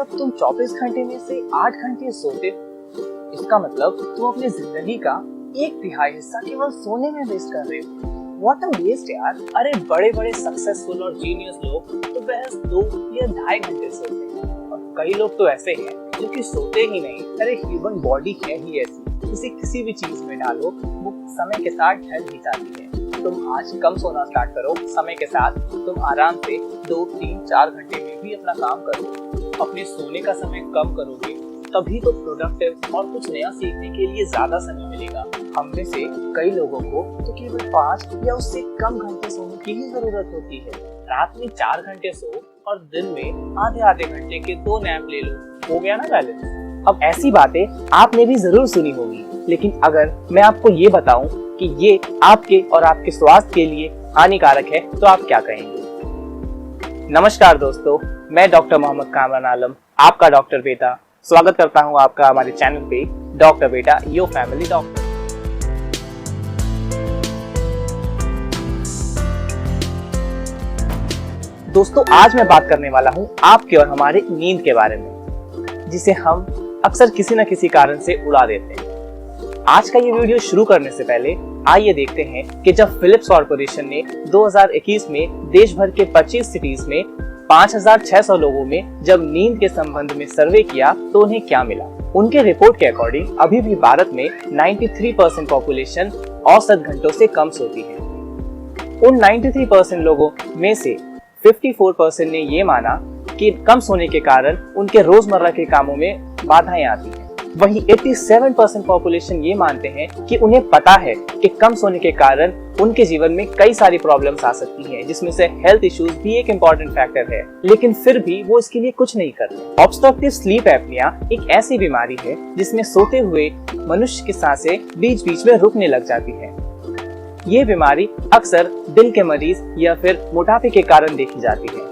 मतलब तुम 24 घंटे में से 8 घंटे सोते हो। इसका मतलब तुम अपनी जिंदगी का 1/3 हिस्सा केवल सोने में वेस्ट कर रहे हो। व्हाट अ वेस्ट यार। अरे बड़े बड़े सक्सेसफुल और जीनियस लोग तो बस 2 या 2.5 घंटे सोते हैं, और कई लोग तो ऐसे हैं जो कि सोते ही नहीं। अरे ह्यूमन बॉडी है ही ऐसी, इसे किसी भी चीज में डालो वो समय के साथ ढल ही जाती है। तुम आज कम सोना स्टार्ट करो, समय के साथ तुम आराम से 2, 3, 4 घंटे में भी अपना काम करो। अपने सोने का समय कम करोगे तभी तो प्रोडक्टिव और कुछ नया सीखने के लिए ज्यादा समय मिलेगा। हम में से कई लोगों को तो केवल 5 या उससे कम घंटे सोने की ही जरूरत होती है। रात में 4 घंटे सो और दिन में आधे घंटे के 2 नैप ले लो, हो गया ना बैलेंस। अब ऐसी बातें आपने भी जरूर सुनी होगी, लेकिन अगर मैं आपको ये बताऊं कि ये आपके और आपके स्वास्थ्य के लिए हानिकारक है तो आप क्या कहेंगे? नमस्कार दोस्तों, मैं डॉक्टर मोहम्मद कामरान आलम, आपका डॉक्टर बेटा, स्वागत करता हूं आपका हमारे चैनल पे डॉक्टर बेटा योर फैमिली डॉक्टर। दोस्तों, आज मैं बात करने वाला हूं आपके और हमारे नींद के बारे में, जिसे हम अक्सर किसी न किसी कारण से उड़ा देते हैं। आज का ये वीडियो शुरू करने से पहले आइए देखते हैं कि जब फिलिप्स कॉर्पोरेशन ने 2021 में देश भर के 25 सिटीज में 5,600 लोगों में जब नींद के संबंध में सर्वे किया तो उन्हें क्या मिला। उनके रिपोर्ट के अकॉर्डिंग अभी भी भारत में 93% पॉपुलेशन औसत घंटों से कम सोती है। उन 93% लोगों में से 54% ने ये माना कि कम सोने के कारण उनके रोजमर्रा के कामों में बाधाएं आती हैं। वहीं 87% पॉपुलेशन ये मानते हैं कि उन्हें पता है कि कम सोने के कारण उनके जीवन में कई सारी प्रॉब्लम्स आ सकती हैं, जिसमें से हेल्थ इश्यूज भी एक इम्पॉर्टेंट फैक्टर है, लेकिन फिर भी वो इसके लिए कुछ नहीं करते। ऑब्स्ट्रक्टिव स्लीप एपनिया एक ऐसी बीमारी है जिसमें सोते हुए मनुष्य की सांसें बीच बीच में रुकने लग जाती है। ये बीमारी अक्सर दिल के मरीज या फिर मोटापे के कारण देखी जाती है।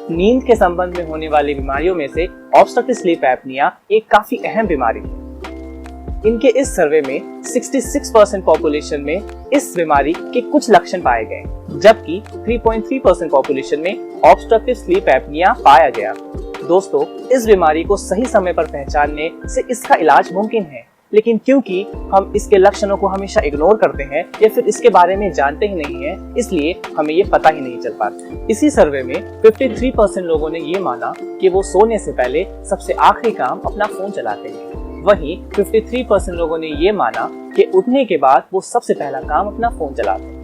नींद के संबंध में होने वाली बीमारियों में से ऑब्स्ट्रक्टिव स्लीप एपनिया एक काफी अहम बीमारी है। इनके इस सर्वे में 66% पॉपुलेशन में इस बीमारी के कुछ लक्षण पाए गए, जबकि 3.3% पॉपुलेशन में ऑब्स्ट्रक्टिव स्लीप एपनिया पाया गया। दोस्तों, इस बीमारी को सही समय पर पहचानने से इसका इलाज मुमकिन है, लेकिन क्योंकि हम इसके लक्षणों को हमेशा इग्नोर करते हैं या फिर इसके बारे में जानते ही नहीं हैं, इसलिए हमें ये पता ही नहीं चल पाता। इसी सर्वे में 53% लोगों ने ये माना कि वो सोने से पहले सबसे आखिरी काम अपना फोन चलाते हैं। वहीं 53% लोगों ने ये माना कि उठने के बाद वो सबसे पहला काम अपना फोन चलाते हैं।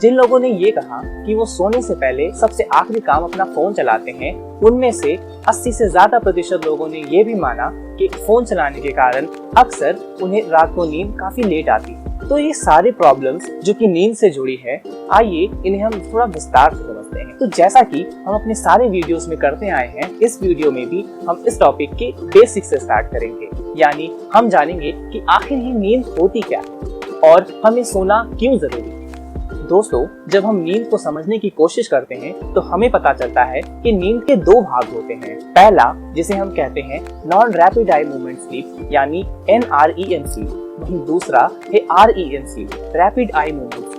जिन लोगों ने ये कहा कि वो सोने से पहले सबसे आखिरी काम अपना फोन चलाते हैं, उनमें से 80 से ज्यादा प्रतिशत लोगों ने ये भी माना कि फोन चलाने के कारण अक्सर उन्हें रात को नींद काफी लेट आती है। तो ये सारी प्रॉब्लम्स जो कि नींद से जुड़ी है, आइए इन्हें हम थोड़ा विस्तार से समझते हैं। तो जैसा कि हम अपने सारे वीडियोस में करते आए हैं, इस वीडियो में भी हम इस टॉपिक के बेसिक से स्टार्ट करेंगे, यानी हम जानेंगे कि आखिर ये नींद होती क्या है और हमें सोना क्यों जरूरी है। दोस्तों, जब हम नींद को समझने की कोशिश करते हैं तो हमें पता चलता है कि नींद के 2 भाग होते हैं। पहला, जिसे हम कहते हैं non rapid eye movement sleep यानी NREM स्लीप, वहीं दूसरा है REM sleep, rapid eye movement sleep.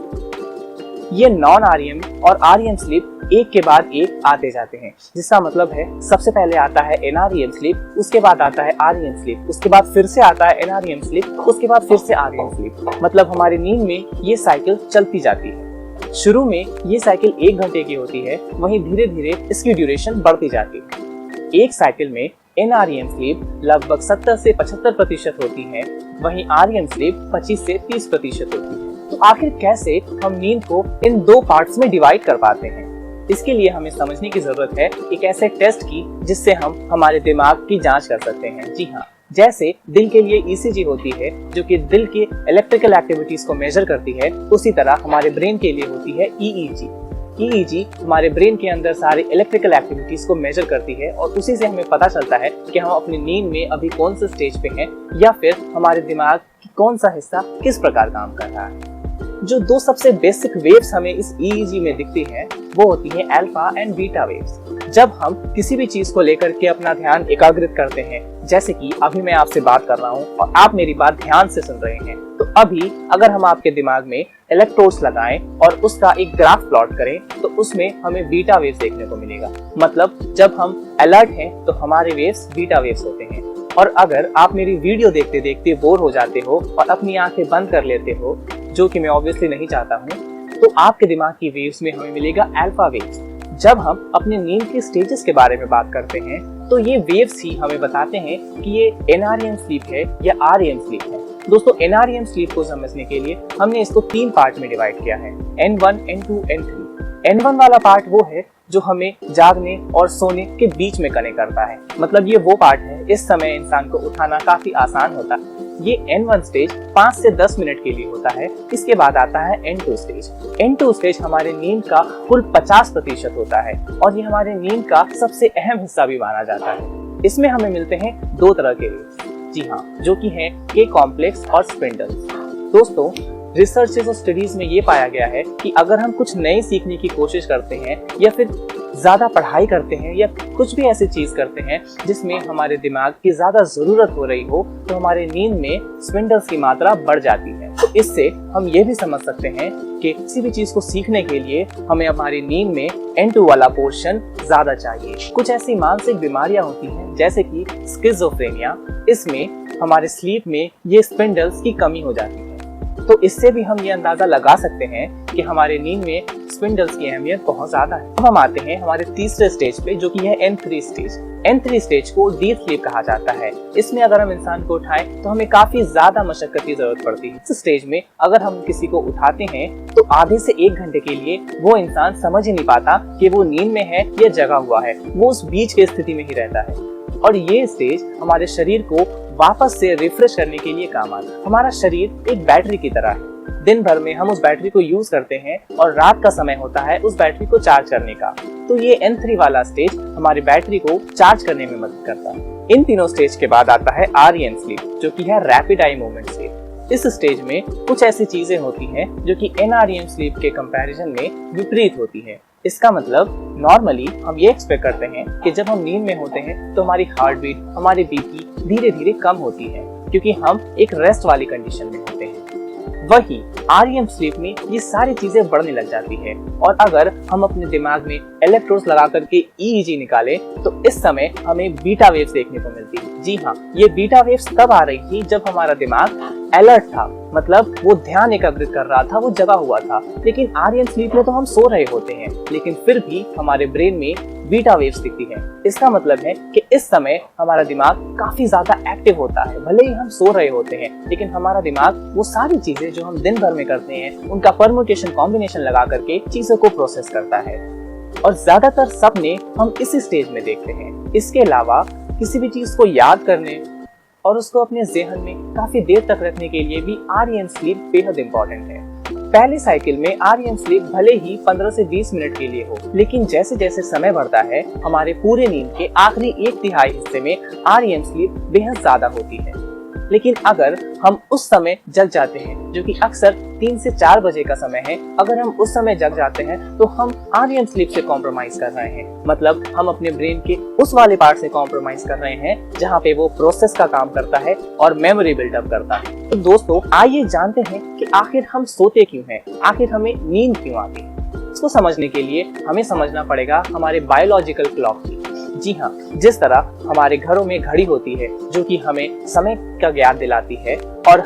ये नॉन REM और REM स्लीप एक के बाद एक आते जाते हैं, जिसका मतलब है सबसे पहले आता है NREM स्लीप, उसके बाद आता है REM स्लीप, उसके बाद फिर से आता है NREM स्लीप, उसके बाद फिर से REM स्लीप। मतलब हमारी नींद में ये साइकिल चलती जाती है। शुरू में ये साइकिल 1 घंटे की होती है, वहीं धीरे धीरे इसकी ड्यूरेशन बढ़ती जाती है। एक साइकिल में NREM स्लीप लगभग 70 से 75% होती है, वहीं REM स्लीप 25 से 30% होती है। तो आखिर कैसे हम नींद को इन 2 पार्ट्स में डिवाइड कर पाते हैं? इसके लिए हमें समझने की जरूरत है एक ऐसे टेस्ट की जिससे हम हमारे दिमाग की जांच कर सकते हैं। जी हाँ, जैसे दिल के लिए ECG होती है जो कि दिल के इलेक्ट्रिकल एक्टिविटीज को मेजर करती है, उसी तरह हमारे ब्रेन के लिए होती है EEG। EEG हमारे ब्रेन के अंदर सारे इलेक्ट्रिकल एक्टिविटीज को मेजर करती है और उसी से हमें पता चलता है कि हम अपनी नींद में अभी कौन से स्टेज पे हैं या फिर हमारे दिमाग की कौन सा हिस्सा किस प्रकार काम कर रहा है। जो 2 सबसे बेसिक वेव्स हमें इस EEG में दिखती हैं वो होती हैं अल्फा एंड बीटा वेव्स। जब हम किसी भी चीज को लेकर के अपना ध्यान एकाग्रित करते हैं, जैसे कि अभी मैं आपसे बात कर रहा हूँ और आप मेरी बात ध्यान से सुन रहे हैं, तो अभी अगर हम आपके दिमाग में इलेक्ट्रोड्स लगाएं और उसका एक ग्राफ प्लॉट करें तो उसमें हमें बीटा वेव्स देखने को मिलेगा। मतलब जब हम अलर्ट हैं तो हमारे वेव्स बीटा वेव्स होते हैं। और अगर आप मेरी वीडियो देखते देखते बोर हो जाते हो और अपनी आंखें बंद कर लेते हो, जो कि मैं ऑब्वियसली नहीं चाहता हूँ, तो आपके दिमाग की वेव्स में हमें मिलेगा अल्फा वेव्स। जब हम अपने नींद के स्टेजेस के बारे में बात करते हैं तो ये वेव्स ही हमें बताते हैं कि ये NREM स्लीप है या REM स्लीप है। दोस्तों, NREM स्लीप को समझने के लिए हमने इसको 3 पार्ट में डिवाइड किया है, N1, N2, N3। N1 वाला पार्ट वो है जो हमें जागने और सोने के बीच में कनेक्ट करता है। मतलब ये वो पार्ट है, इस समय इंसान को उठाना काफी आसान होता है। ये N1 स्टेज 5 से 10 मिनट के लिए होता है। इसके बाद आता है N2 स्टेज। N2 स्टेज हमारे नींद का कुल 50% होता है और ये हमारे नींद का सबसे अहम हिस्सा भी माना जाता है। इसमें हमें मिलते हैं 2 तरह के वेव्स, जी हाँ, जो कि हैं के कॉम्प्लेक्स और स्पिंडल्स। दोस्तों, रिसर्चेस और स्टडीज में ये पाया गया है कि अगर हम कुछ नए सीखने की कोशिश करते हैं या फिर ज्यादा पढ़ाई करते हैं या कुछ भी ऐसी चीज करते हैं जिसमें हमारे दिमाग की ज्यादा जरूरत हो रही हो, तो हमारे नींद में स्पिंडल्स की मात्रा बढ़ जाती है। तो इससे हम ये भी समझ सकते हैं कि किसी भी चीज को सीखने के लिए हमें हमारी नींद में N2 वाला पोर्शन ज्यादा चाहिए। कुछ ऐसी मानसिक बीमारियां होती हैं जैसे कि स्किज़ोफ्रेनिया, इसमें हमारे स्लीप में ये स्पिंडल्स की कमी हो जाती है। तो इससे भी हम ये अंदाजा लगा सकते हैं कि हमारे नींद में स्पिंडल्स की अहमियत बहुत ज्यादा है। अब हम आते हैं हमारे तीसरे स्टेज पे, जो कि है N3 स्टेज। N3 स्टेज को डीप स्लीप कहा जाता है। इसमें अगर हम इंसान को उठाएं तो हमें काफी ज्यादा मशक्कत की जरूरत पड़ती है। इस स्टेज में अगर हम किसी को उठाते हैं तो आधे से 1 घंटे के लिए वो इंसान समझ ही नहीं पाता कि वो नींद में है या जगा हुआ है, वो उस बीच की स्थिति में ही रहता है। और ये स्टेज हमारे शरीर को वापस से रिफ्रेश करने के लिए काम आता है। हमारा शरीर एक बैटरी की तरह है। दिन भर में हम उस बैटरी को यूज करते हैं और रात का समय होता है उस बैटरी को चार्ज करने का। तो ये N3 वाला स्टेज हमारी बैटरी को चार्ज करने में मदद करता है। इन तीनों स्टेज के बाद आता है REM स्लीप, जो कि है रैपिड आई मूवमेंट स्लीप। इस स्टेज में कुछ ऐसी चीजें होती हैं जो कि NREM स्लीप के कंपैरिजन में विपरीत होती है। इसका मतलब नॉर्मली हम ये एक्सपेक्ट करते हैं कि जब हम नींद में होते हैं तो हमारी हार्ट बीट, हमारी बीपी धीरे धीरे कम होती है, क्योंकि हम एक रेस्ट वाली कंडीशन में होते हैं। वही REM स्लीप में ये सारी चीजें बढ़ने लग जाती है और अगर हम अपने दिमाग में इलेक्ट्रोड्स लगा करके EEG निकालें तो इस समय हमें बीटा वेव्स देखने को मिलती है। जी हाँ, ये बीटा वेव्स तब आ रही थी जब हमारा दिमाग अलर्ट था, मतलब वो ध्यान एकाग्रित कर रहा था, वो जगा हुआ था। लेकिन REM स्लीप में तो हम सो रहे होते हैं, लेकिन फिर भी हमारे ब्रेन में बीटा वेव्स दिखती है। इसका मतलब है कि इस समय हमारा दिमाग काफी ज्यादा एक्टिव होता है। भले ही हम सो रहे होते हैं, लेकिन हमारा दिमाग वो सारी चीजें जो हम दिन भर में करते हैं उनका परम्यूटेशन कॉम्बिनेशन लगा करके चीजों को प्रोसेस करता है। और ज्यादातर सपने हम इसी स्टेज में देखते हैं। इसके अलावा किसी भी चीज को याद करने और उसको अपने ज़हन में काफी देर तक रखने के लिए भी REM स्लीप बेहद इंपॉर्टेंट है। पहले साइकिल में REM स्लीप भले ही 15 से 20 मिनट के लिए हो, लेकिन जैसे जैसे समय बढ़ता है हमारे पूरे नींद के आखिरी 1/3 हिस्से में REM स्लीप बेहद ज्यादा होती है। लेकिन अगर हम उस समय जग जाते हैं, जो कि अक्सर 3 से 4 बजे का समय है, अगर हम उस समय जग जाते हैं तो हम REM स्लीप से कॉम्प्रोमाइज कर रहे हैं। मतलब हम अपने ब्रेन के उस वाले पार्ट से कॉम्प्रोमाइज कर रहे हैं जहाँ पे वो प्रोसेस का काम करता है और मेमोरी बिल्डअप करता है। तो दोस्तों, आइए जानते हैं कि आखिर हम सोते क्यों हैं, आखिर हमें नींद क्यों आती है। इसको समझने के लिए हमें समझना पड़ेगा हमारे बायोलॉजिकल क्लॉक की। जी हाँ, जिस तरह हमारे घरों में घड़ी होती है जो कि हमें समय का ज्ञान दिलाती है और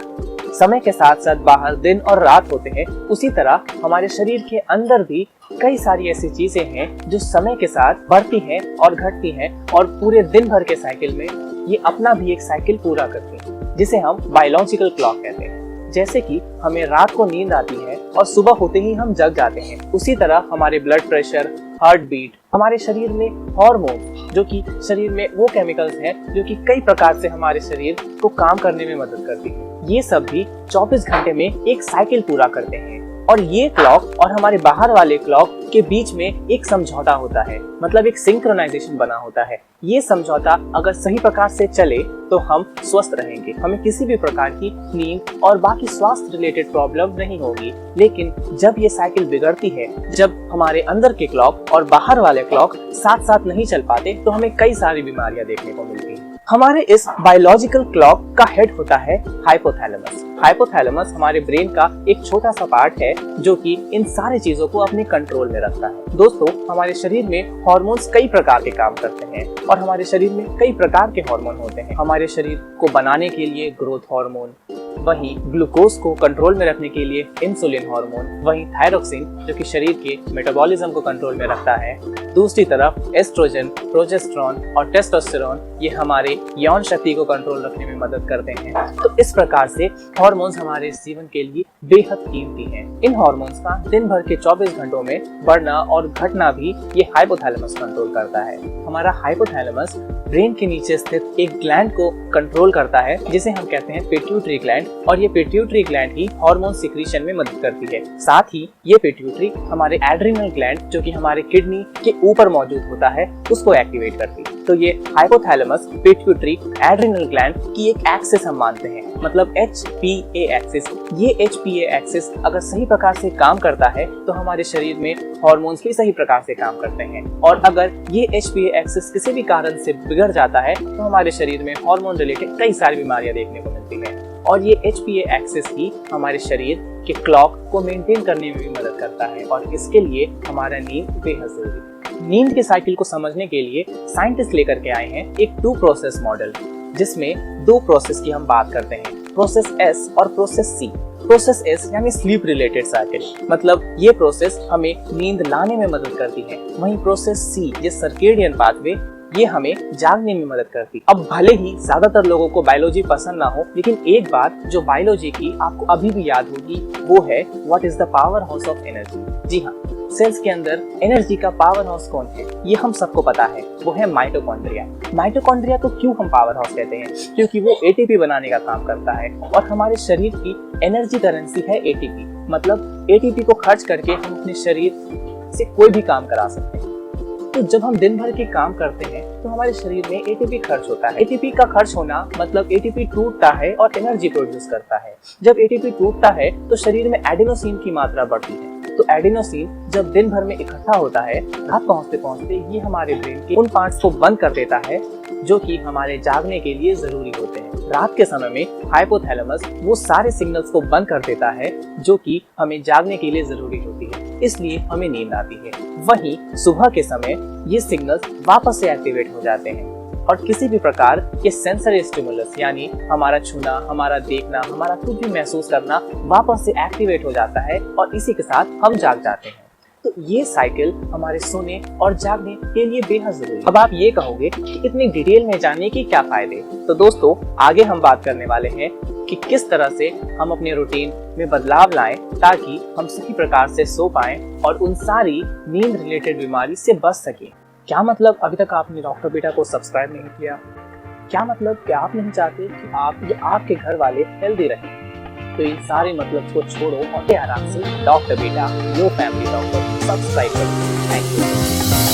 समय के साथ साथ बाहर दिन और रात होते हैं, उसी तरह हमारे शरीर के अंदर भी कई सारी ऐसी चीजें हैं जो समय के साथ बढ़ती हैं और घटती हैं और पूरे दिन भर के साइकिल में ये अपना भी एक साइकिल पूरा करती हैं, जिसे हम बायोलॉजिकल क्लॉक कहते हैं। जैसे कि हमें रात को नींद आती है और सुबह होते ही हम जग जाते हैं, उसी तरह हमारे ब्लड प्रेशर, हार्ट बीट, हमारे शरीर में हार्मोन, जो कि शरीर में वो केमिकल्स हैं जो कि कई प्रकार से हमारे शरीर को काम करने में मदद करती है, ये सब भी 24 घंटे में एक साइकिल पूरा करते हैं। और ये क्लॉक और हमारे बाहर वाले क्लॉक के बीच में एक समझौता होता है, मतलब एक सिंक्रोनाइजेशन बना होता है। ये समझौता अगर सही प्रकार से चले तो हम स्वस्थ रहेंगे, हमें किसी भी प्रकार की नींद और बाकी स्वास्थ्य रिलेटेड प्रॉब्लम नहीं होगी। लेकिन जब ये साइकिल बिगड़ती है, जब हमारे अंदर के क्लॉक और बाहर वाले क्लॉक साथ साथ नहीं चल पाते, तो हमें कई सारी बीमारियां देखने को मिलती हैं। हमारे इस बायोलॉजिकल क्लॉक का हेड होता है हाइपोथैलेमस। हाइपोथैलेमस हमारे ब्रेन का एक छोटा सा पार्ट है जो कि इन सारी चीजों को अपने कंट्रोल में रखता है। दोस्तों, हमारे शरीर में हार्मोन्स कई प्रकार के काम करते हैं और हमारे शरीर में कई प्रकार के हार्मोन होते हैं। हमारे शरीर को बनाने के लिए ग्रोथ हार्मोन, वहीं ग्लूकोज को कंट्रोल में रखने के लिए इंसुलिन हार्मोन, वहीं थायरोक्सिन जो कि शरीर के मेटाबॉलिज्म को कंट्रोल में रखता है। दूसरी तरफ एस्ट्रोजन, प्रोजेस्टेरॉन और टेस्टोस्टेरोन ये हमारे यौन शक्ति को कंट्रोल रखने में मदद करते हैं। तो इस प्रकार से हार्मोन्स हमारे जीवन के लिए बेहद कीमती हैं। इन हार्मोन्स का दिन भर के 24 घंटों में बढ़ना और घटना भी ये हाइपोथैलेमस कंट्रोल करता है। हमारा हाइपोथैलेमस ब्रेन के नीचे स्थित एक ग्लैंड को कंट्रोल करता है जिसे हम कहते हैं पिट्यूटरी ग्लैंड, और ये पिट्यूटरी ग्लैंड ही हार्मोन सिक्रीशन में मदद करती है। साथ ही ये पिट्यूटरी हमारे एड्रिनल ग्लैंड जो कि हमारे किडनी के ऊपर मौजूद होता है उसको एक्टिवेट करती है। तो ये हाइपोथैलेमस, पिट्यूटरी, एड्रिनल ग्लैंड की एक एक्सिस हम मानते हैं, मतलब HPA एक्सिस। ये HPA एक्सिस अगर सही प्रकार से काम करता है तो हमारे शरीर में हार्मोन्स भी सही प्रकार से काम करते हैं, और अगर ये HPA एक्सिस किसी भी कारण से बिगड़ जाता है तो हमारे शरीर में हार्मोन रिलेटेड कई सारी बीमारियां देखने को मिलती हैं। और ये HPA एक्सिस ही हमारे शरीर के क्लॉक को मेंटेन करने में भी मदद करता है, और इसके लिए हमारा नींद बेहद जरूरी है। नींद के साइकिल को समझने के लिए साइंटिस्ट लेकर के आए हैं एक 2 प्रोसेस मॉडल, जिसमें 2 प्रोसेस की हम बात करते हैं, प्रोसेस S और प्रोसेस C। प्रोसेस S यानी स्लीप रिलेटेड साइकिल, मतलब ये प्रोसेस हमें नींद लाने में मदद करती है। वहीं प्रोसेस C ये सर्केडियन पाथवे, ये हमें जागने में मदद करती है। अब भले ही ज्यादातर लोगों को बायोलॉजी पसंद ना हो, लेकिन एक बात जो बायोलॉजी की आपको अभी भी याद होगी वो है what is the power house of energy. जी हाँ, सेल्स के अंदर एनर्जी का पावर हाउस कौन है ये हम सबको पता है, वो है माइटोकॉन्ड्रिया। माइटोकॉन्ड्रिया को क्यों हम पावर हाउस कहते हैं? क्योंकि वो ATP बनाने का काम करता है, और हमारे शरीर की एनर्जी करेंसी है ATP। मतलब ATP को खर्च करके हम अपने शरीर से कोई भी काम करा सकते हैं। तो जब हम दिन भर के काम करते हैं तो हमारे शरीर में ATP खर्च होता है। ATP का खर्च होना मतलब ATP टूटता है और एनर्जी प्रोड्यूस करता है। जब ATP टूटता है तो शरीर में एडिनोसिन की मात्रा बढ़ती है। तो एडिनोसिन जब दिन भर में इकट्ठा होता है, रात पहुंचते पहुंचते ये हमारे ब्रेन के उन पार्ट्स को बंद कर देता है जो कि हमारे जागने के लिए जरूरी होते हैं। रात के समय में हाइपोथैलेमस वो सारे सिग्नल्स को बंद कर देता है जो कि हमें जागने के लिए जरूरी होती है, इसलिए हमें नींद आती है। वहीं सुबह के समय ये सिग्नल्स वापस से एक्टिवेट हो जाते हैं, और किसी भी प्रकार के सेंसरी स्टिमुलस यानी हमारा छूना, हमारा देखना, हमारा कुछ भी महसूस करना वापस से एक्टिवेट हो जाता है, और इसी के साथ हम जाग जाते हैं। तो ये साइकिल हमारे सोने और जागने के लिए बेहद जरूरी है। अब आप ये कहोगे कि इतनी डिटेल में जानने के क्या फायदे? तो दोस्तों, आगे हम बात करने वाले हैं कि किस तरह से हम अपने रूटीन में बदलाव लाएं ताकि हम सही प्रकार से सो पाएं और उन सारी नींद रिलेटेड बीमारी से बच सकें। क्या मतलब अभी तक आपने डॉक्टर बेटा को सब्सक्राइब नहीं किया? क्या मतलब कि आप नहीं चाहते कि आप या आपके घर वाले हेल्दी रहें? तो इन सारे मतलब को छोड़ो और आराम से डॉक्टर बेटा, योर फैमिली डॉक्टर सब्सक्राइब करो। Thank you.